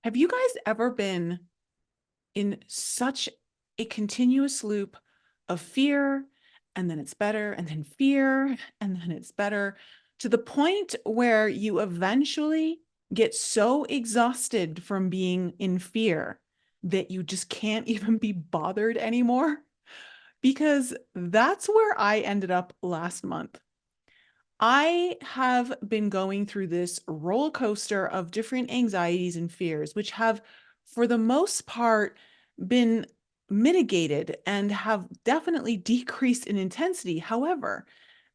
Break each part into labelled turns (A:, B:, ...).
A: Have you guys ever been in such a continuous loop of fear, and then it's better, and then fear, and then it's better, to the point where you eventually get so exhausted from being in fear that you just can't even be bothered anymore? Because that's where I ended up last month. I have been going through this roller coaster of different anxieties and fears, which have, for the most part, been mitigated and have definitely decreased in intensity. However,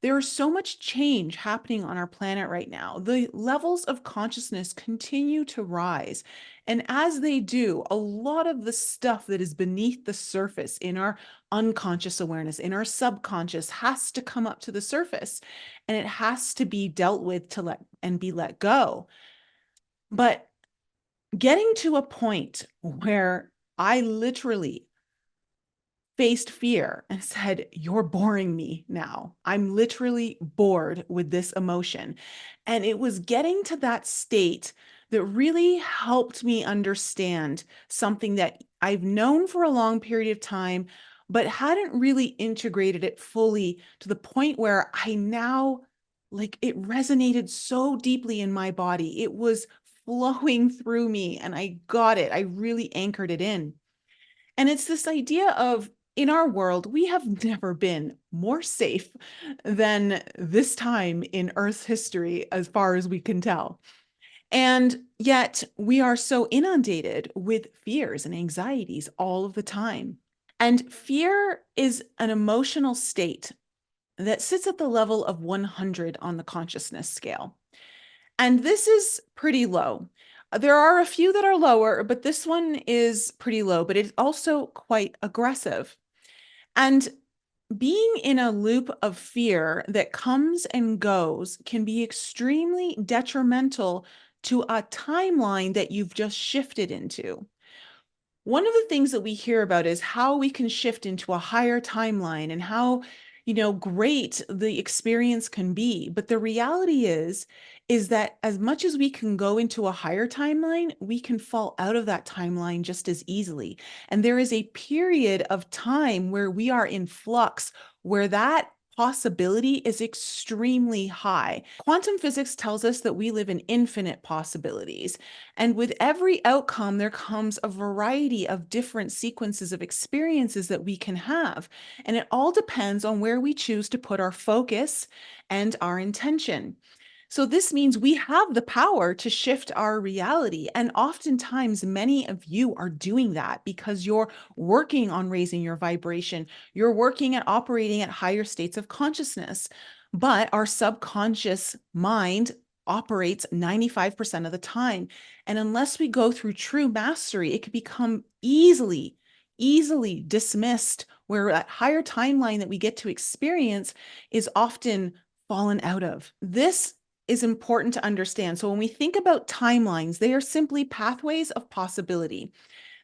A: there is so much change happening on our planet right now. The levels of consciousness continue to rise. And as they do, a lot of the stuff that is beneath the surface in our unconscious awareness, in our subconscious, has to come up to the surface, and it has to be dealt with to be let go. But getting to a point where I literally faced fear and said, "You're boring me now. I'm literally bored with this emotion." And it was getting to that state that really helped me understand something that I've known for a long period of time, but hadn't really integrated it fully to the point where I now, like, it resonated so deeply in my body. It was flowing through me and I got it. I really anchored it in. And it's this idea of, in our world, we have never been more safe than this time in Earth's history, as far as we can tell. And yet we are so inundated with fears and anxieties all of the time. And fear is an emotional state that sits at the level of 100 on the consciousness scale. And this is pretty low. There are a few that are lower, but this one is pretty low, but it's also quite aggressive. And being in a loop of fear that comes and goes can be extremely detrimental to a timeline that you've just shifted into. One of the things that we hear about is how we can shift into a higher timeline and how, great the experience can be. But the reality is that as much as we can go into a higher timeline, we can fall out of that timeline just as easily. And there is a period of time where we are in flux, where that possibility is extremely high. Quantum physics tells us that we live in infinite possibilities. And with every outcome, there comes a variety of different sequences of experiences that we can have. And it all depends on where we choose to put our focus and our intention. So this means we have the power to shift our reality. And oftentimes, many of you are doing that because you're working on raising your vibration. You're working at operating at higher states of consciousness. But our subconscious mind operates 95% of the time. And unless we go through true mastery, it could become easily dismissed, where that higher timeline that we get to experience is often fallen out of. This is important to understand. So when we think about timelines, they are simply pathways of possibility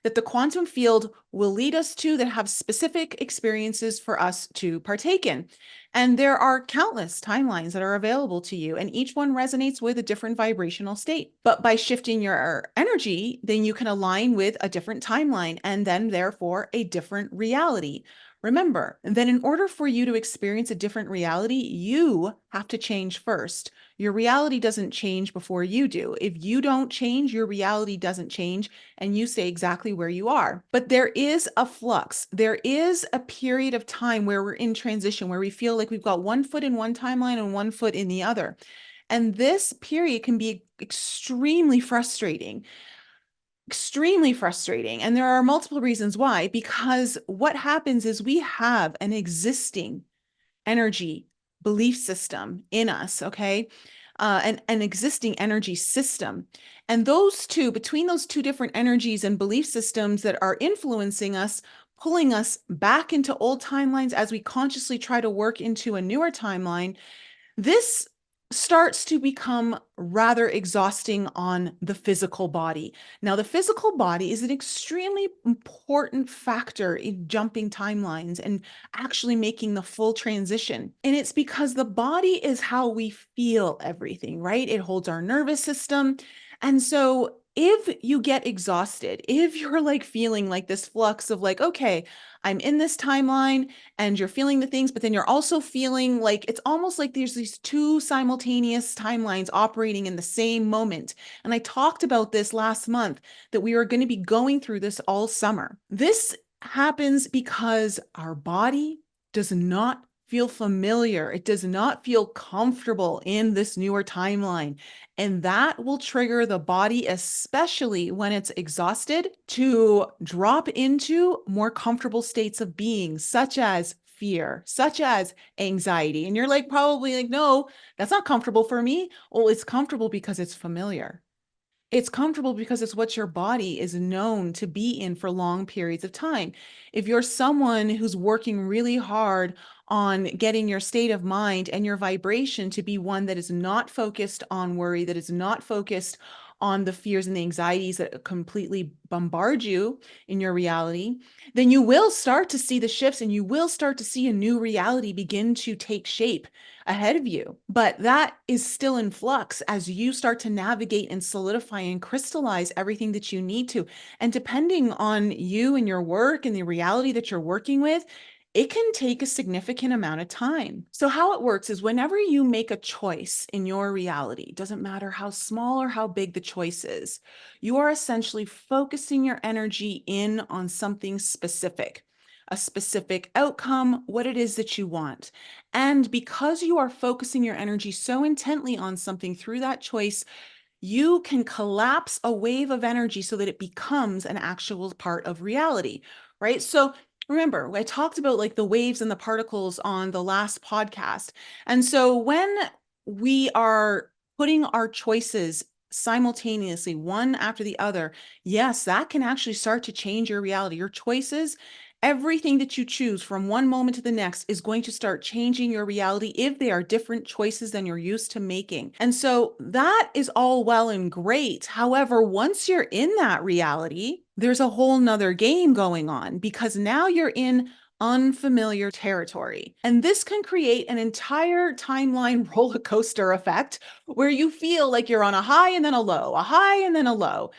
A: that the quantum field will lead us to, that have specific experiences for us to partake in. And there are countless timelines that are available to you, and each one resonates with a different vibrational state. But by shifting your energy, then you can align with a different timeline and then therefore a different reality. Remember that in order for you to experience a different reality, you have to change first. Your reality doesn't change before you do. If you don't change, your reality doesn't change, and you stay exactly where you are. But there is a flux. There is a period of time where we're in transition, where we feel like we've got one foot in one timeline and one foot in the other. And this period can be extremely frustrating. Extremely frustrating. And there are multiple reasons why, because what happens is we have an existing energy belief system in us, okay? An existing energy system. And those two, between those two different energies and belief systems that are influencing us, pulling us back into old timelines as we consciously try to work into a newer timeline, this starts to become rather exhausting on the physical body. Now, the physical body is an extremely important factor in jumping timelines and actually making the full transition. And it's because the body is how we feel everything, right? It holds our nervous system. And so if you get exhausted, if you're like feeling like this flux of like, okay, I'm in this timeline and you're feeling the things, but then you're also feeling like it's almost like there's these two simultaneous timelines operating in the same moment. And I talked about this last month that we are going to be going through this all summer. This happens because our body does not feel familiar. It does not feel comfortable in this newer timeline. And that will trigger the body, especially when it's exhausted, to drop into more comfortable states of being, such as fear, such as anxiety. And you're like, probably like, no, that's not comfortable for me. Well, it's comfortable because it's familiar. It's comfortable because it's what your body is known to be in for long periods of time. If you're someone who's working really hard on getting your state of mind and your vibration to be one that is not focused on worry, that is not focused on the fears and the anxieties that completely bombard you in your reality, then you will start to see the shifts and you will start to see a new reality begin to take shape ahead of you. But that is still in flux as you start to navigate and solidify and crystallize everything that you need to. And depending on you and your work and the reality that you're working with, it can take a significant amount of time. So how it works is whenever you make a choice in your reality, doesn't matter how small or how big the choice is, you are essentially focusing your energy in on something specific, a specific outcome, what it is that you want. And because you are focusing your energy so intently on something through that choice, you can collapse a wave of energy so that it becomes an actual part of reality, right? So remember, I talked about like the waves and the particles on the last podcast. And so when we are putting our choices simultaneously, one after the other, yes, that can actually start to change your reality. Your choices, everything that you choose from one moment to the next is going to start changing your reality if they are different choices than you're used to making. And so that is all well and great. However, once you're in that reality, there's a whole nother game going on because now you're in unfamiliar territory. And this can create an entire timeline roller coaster effect where you feel like you're on a high and then a low, a high and then a low.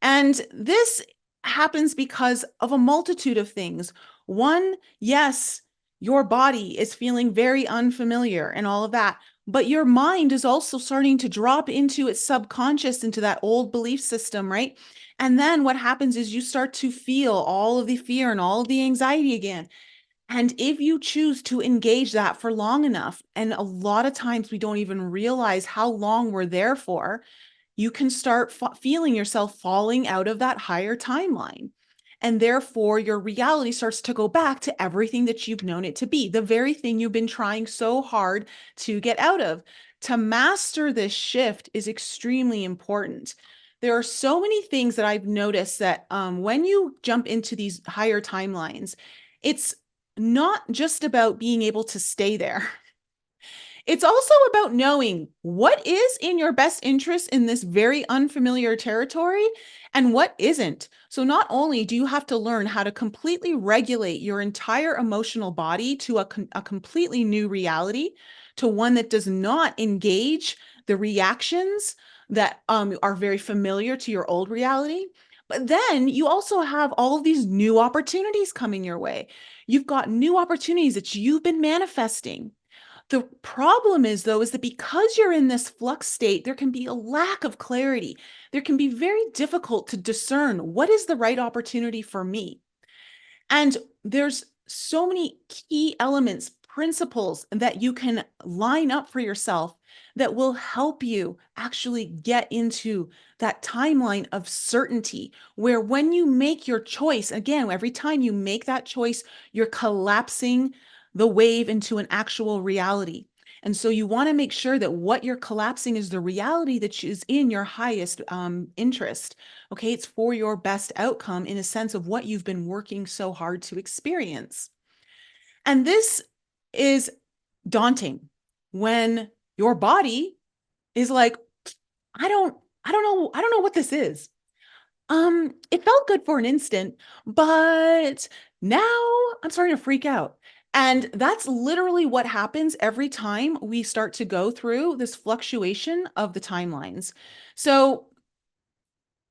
A: And this happens because of a multitude of things. One, yes, your body is feeling very unfamiliar and all of that, but your mind is also starting to drop into its subconscious, into that old belief system, right? And then what happens is you start to feel all of the fear and all of the anxiety again. And if you choose to engage that for long enough, and a lot of times we don't even realize how long we're there for, you can start feeling yourself falling out of that higher timeline. And therefore, your reality starts to go back to everything that you've known it to be, the very thing you've been trying so hard to get out of. To master this shift is extremely important. There are so many things that I've noticed that when you jump into these higher timelines, it's not just about being able to stay there. It's also about knowing what is in your best interest in this very unfamiliar territory and what isn't. So, not only do you have to learn how to completely regulate your entire emotional body to a completely new reality, to one that does not engage the reactions that are very familiar to your old reality. But then you also have all of these new opportunities coming your way. You've got new opportunities that you've been manifesting. The problem is, though, is that because you're in this flux state, there can be a lack of clarity. There can be very difficult to discern what is the right opportunity for me. And there's so many key elements, principles that you can line up for yourself that will help you actually get into that timeline of certainty, where when you make your choice, again, every time you make that choice, you're collapsing the wave into an actual reality. And so you want to make sure that what you're collapsing is the reality that is in your highest interest. Okay, it's for your best outcome in a sense of what you've been working so hard to experience. And this is daunting when your body is like, I don't know what this is. It felt good for an instant, but now I'm starting to freak out. And that's literally what happens every time we start to go through this fluctuation of the timelines. So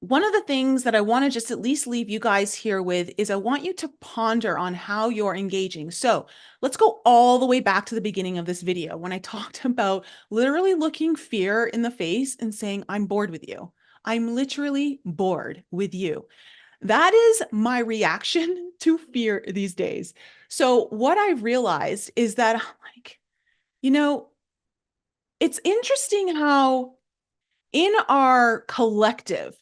A: one of the things that I want to just at least leave you guys here with is I want you to ponder on how you're engaging. So let's go all the way back to the beginning of this video when I talked about literally looking fear in the face and saying, I'm bored with you. I'm literally bored with you. That is my reaction to fear these days. So what I've realized is that I'm like, you know, it's interesting how in our collective,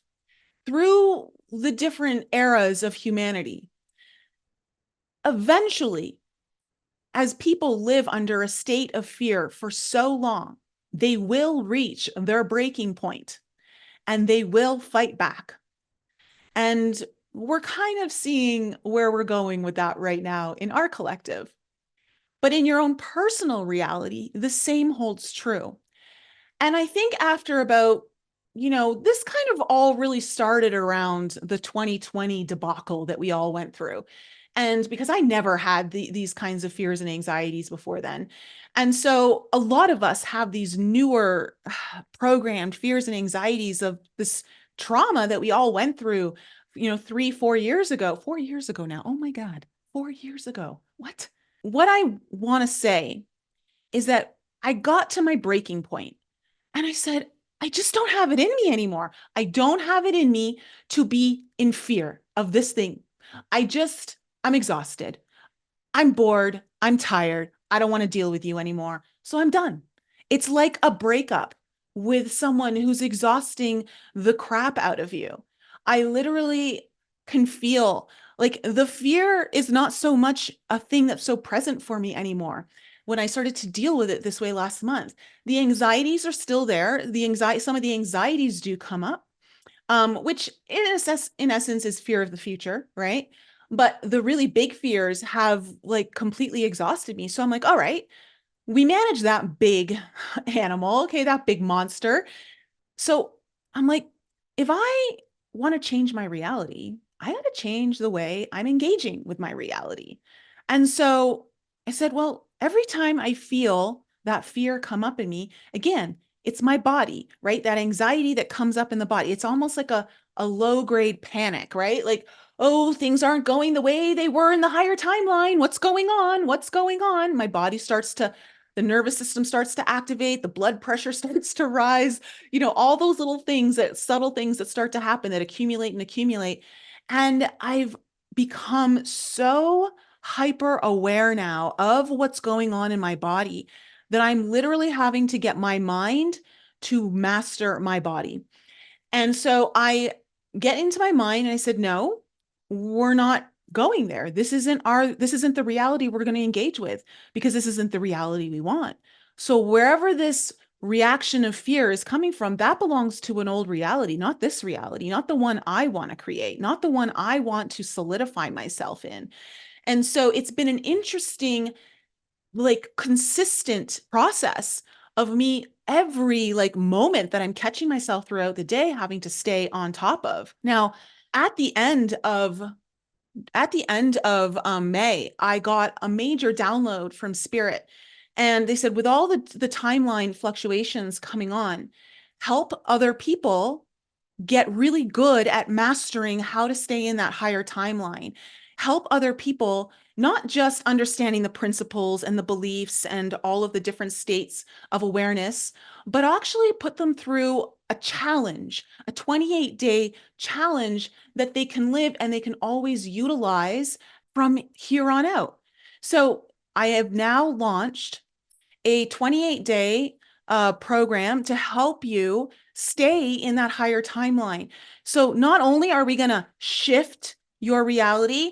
A: through the different eras of humanity, eventually, as people live under a state of fear for so long, they will reach their breaking point and they will fight back. And we're kind of seeing where we're going with that right now in our collective. But in your own personal reality, the same holds true. And I think after about, this kind of all really started around the 2020 debacle that we all went through. And because I never had these kinds of fears and anxieties before then. And so a lot of us have these newer programmed fears and anxieties of this trauma that we all went through, 3, 4 years ago, 4 years ago now. Oh my God, 4 years ago. What? What I want to say is that I got to my breaking point and I said, I just don't have it in me anymore. I don't have it in me to be in fear of this thing. I'm exhausted. I'm bored. I'm tired. I don't want to deal with you anymore. So I'm done. It's like a breakup with someone who's exhausting the crap out of you. I literally can feel like the fear is not so much a thing that's so present for me anymore. When I started to deal with it this way last month, the anxieties are still there. Some of the anxieties do come up, which in essence is fear of the future, right? But the really big fears have like completely exhausted me. So I'm like, all right, we manage that big animal, okay, that big monster. So I'm like, if I want to change my reality, I got to change the way I'm engaging with my reality. And so I said, well, every time I feel that fear come up in me, again, it's my body, right? That anxiety that comes up in the body. It's almost like a low grade panic, right? Like, oh, things aren't going the way they were in the higher timeline. What's going on? What's going on? The nervous system starts to activate, the blood pressure starts to rise, all those little things, subtle things that start to happen that accumulate and accumulate. And I've become so hyper aware now of what's going on in my body that I'm literally having to get my mind to master my body. And so I get into my mind and I said, no, we're not going there. This isn't the reality we're going to engage with because this isn't the reality we want. So wherever this reaction of fear is coming from, that belongs to an old reality, not this reality, not the one I want to create, not the one I want to solidify myself in. And so it's been an interesting, like, consistent process of me every like moment that I'm catching myself throughout the day having to stay on top of. Now, at the end of May, I got a major download from Spirit. And they said, with all the timeline fluctuations coming on, help other people get really good at mastering how to stay in that higher timeline. Help other people not just understanding the principles and the beliefs and all of the different states of awareness, but actually put them through a challenge, a 28-day challenge that they can live and they can always utilize from here on out. So I have now launched a 28-day program to help you stay in that higher timeline. So not only are we going to shift your reality,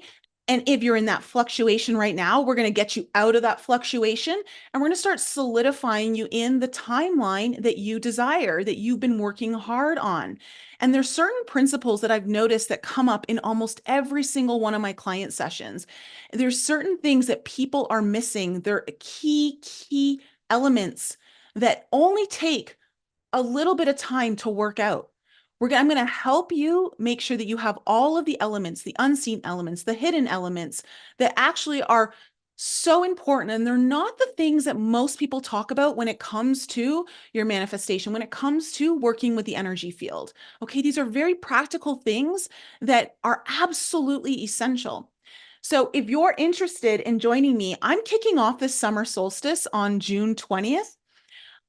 A: and if you're in that fluctuation right now, we're going to get you out of that fluctuation and we're going to start solidifying you in the timeline that you desire, that you've been working hard on. And there's certain principles that I've noticed that come up in almost every single one of my client sessions. There's certain things that people are missing. They're key elements that only take a little bit of time to work out. I'm going to help you make sure that you have all of the elements, the unseen elements, the hidden elements that actually are so important. And they're not the things that most people talk about when it comes to your manifestation, when it comes to working with the energy field. Okay, these are very practical things that are absolutely essential. So if you're interested in joining me, I'm kicking off this summer solstice on June 20th.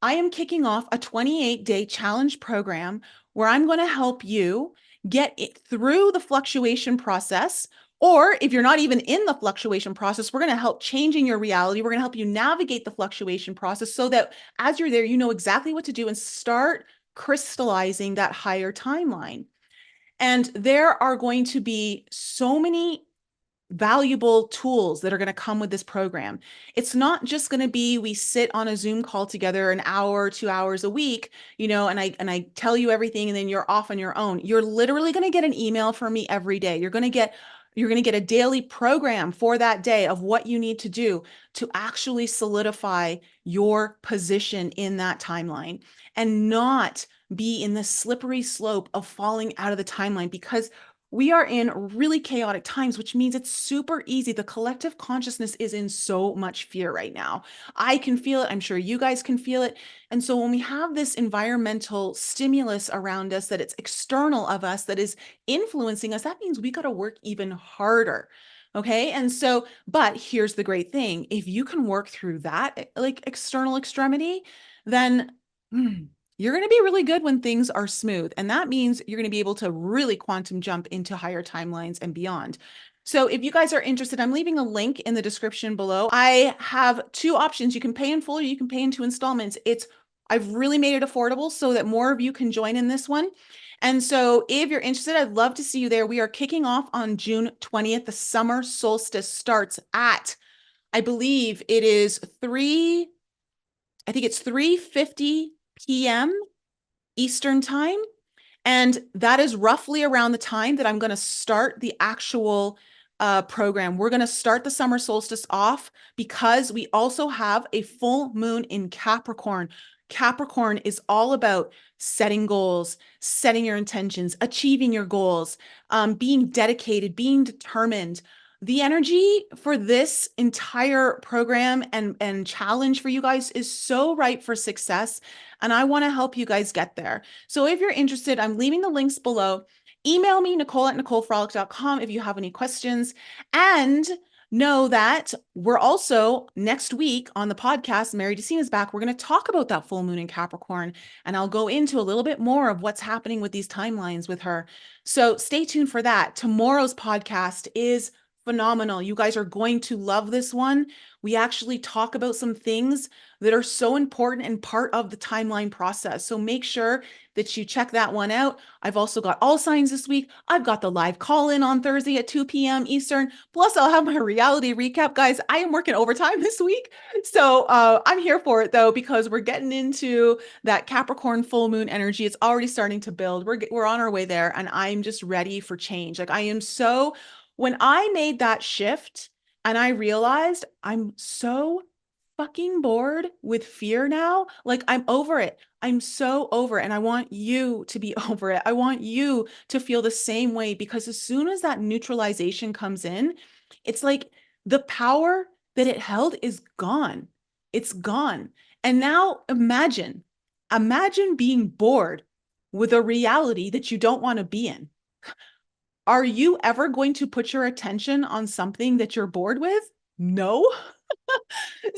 A: I am kicking off a 28-day challenge program where I'm going to help you get it through the fluctuation process. Or if you're not even in the fluctuation process, we're going to help changing your reality. We're going to help you navigate the fluctuation process so that as you're there, you know exactly what to do and start crystallizing that higher timeline. And there are going to be so many valuable tools that are going to come with this program. It's not just going to be we sit on a Zoom call together an hour, 2 hours a week, and I tell you everything and then you're off on your own. You're literally going to get an email from me every day. You're going to get a daily program for that day of what you need to do to actually solidify your position in that timeline and not be in the slippery slope of falling out of the timeline, because we are in really chaotic times, which means it's super easy. The collective consciousness is in so much fear right now. I can feel it. I'm sure you guys can feel it. And so when we have this environmental stimulus around us that it's external of us, that is influencing us, that means we got to work even harder. Okay. And so, but here's the great thing. If you can work through that, like external extremity, then you're going to be really good when things are smooth. And that means you're going to be able to really quantum jump into higher timelines and beyond. So if you guys are interested, I'm leaving a link in the description below. I have two options. You can pay in full or you can pay in 2 installments. I've really made it affordable so that more of you can join in this one. And so if you're interested, I'd love to see you there. We are kicking off on June 20th. The summer solstice starts at, I believe it is I think it's 3:50 p.m. Eastern time. And that is roughly around the time that I'm going to start the actual program. We're going to start the summer solstice off because we also have a full moon in Capricorn. Capricorn is all about setting goals, setting your intentions, achieving your goals, being dedicated, being determined. The energy for this entire program and challenge for you guys is so ripe for success. And I want to help you guys get there. So if you're interested, I'm leaving the links below. Email me, Nicole@NicoleFrolick.com, if you have any questions. And know that we're also next week on the podcast, Mary DeCina's back. We're going to talk about that full moon in Capricorn. And I'll go into a little bit more of what's happening with these timelines with her. So stay tuned for that. Tomorrow's podcast is phenomenal. You guys are going to love this one. We actually talk about some things that are so important and part of the timeline process. So make sure that you check that one out. I've also got all signs this week. I've got the live call in on Thursday at 2 p.m. Eastern. Plus, I'll have my reality recap. Guys, I am working overtime this week. So I'm here for it, though, because we're getting into that Capricorn full moon energy. It's already starting to build. We're on our way there, and I'm just ready for change. Like, I am so, when I made that shift and I realized I'm so fucking bored with fear now. Like, I'm over it. I'm so over it. And I want you to be over it. I want you to feel the same way, because as soon as that neutralization comes in, it's like the power that it held is gone. It's gone. And now imagine being bored with a reality that you don't want to be in. Are you ever going to put your attention on something that you're bored with? No.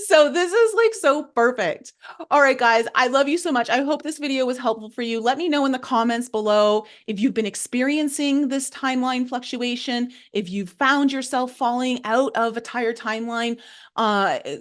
A: So this is like so perfect. All right, guys, I love you so much. I hope this video was helpful for you. Let me know in the comments below if you've been experiencing this timeline fluctuation, if you've found yourself falling out of a tired timeline,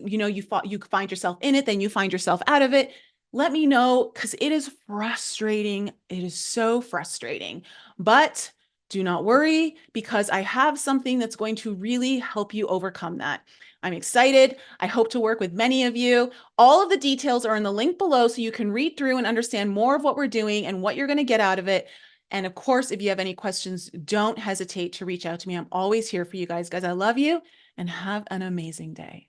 A: you find yourself in it, then you find yourself out of it. Let me know, because it is frustrating. It is so frustrating, but do not worry, because I have something that's going to really help you overcome that. I'm excited. I hope to work with many of you. All of the details are in the link below so you can read through and understand more of what we're doing and what you're going to get out of it. And of course, if you have any questions, don't hesitate to reach out to me. I'm always here for you guys. Guys, I love you and have an amazing day.